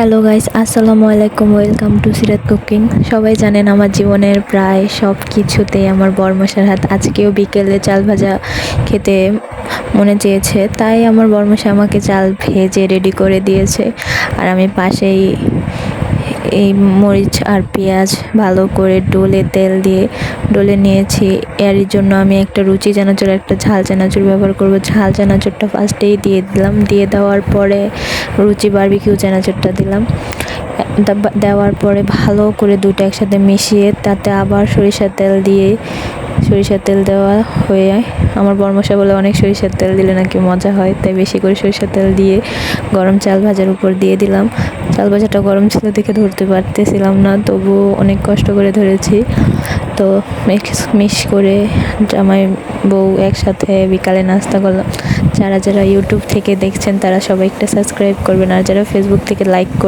Hello guys, আসসালামু আলাইকুম। Welcome to Sirat cooking. সবাই জানেন আমার জীবনের প্রায় সব কিছুতেই আমার বরমশার হাত। আজকেও বিকেলে চাল ভাজা খেতে মনে চেয়েছে, তাই আমার বরমশা আমাকে চাল ভেজে রেডি করে দিয়েছে। আর আমি পাশেই এই মরিচ আর পেঁয়াজ ভালো করে ডলে তেল দিয়ে ডলে নিয়েছি। এর জন্য আমি একটা রুচি চানাচুর, একটা ঝাল চানাচুর ব্যবহার করব। ঝাল চানাচুরটা ফার্স্টেই দিয়ে দিলাম, দিয়ে দেওয়ার পরে রুচি বারবিকিউ চানাচুরটা দিলাম। দেওয়ার পরে ভালো করে দুটো একসাথে মিশিয়ে তাতে আবার সরিষার তেল দেওয়া হয়ে আমার বরমশা বলে অনেক সরিষার তেল দিলে নাকি মজা হয়, তাই বেশি করে সরিষার তেল দিয়ে গরম চাল ভাজার উপর দিয়ে দিলাম। চাল ভাজাটা গরম ছিল দেখে ধরতে পারতেছিলাম না, তবুও অনেক কষ্ট করে ধরেছি। তো মিক্স করে জামাই বউ একসাথে বিকালে নাস্তা করলাম। যারা যারা ইউটিউব থেকে দেখছেন তারা সবাই একটা সাবস্ক্রাইব করবেন, আর যারা ফেসবুক থেকে লাইক করবেন।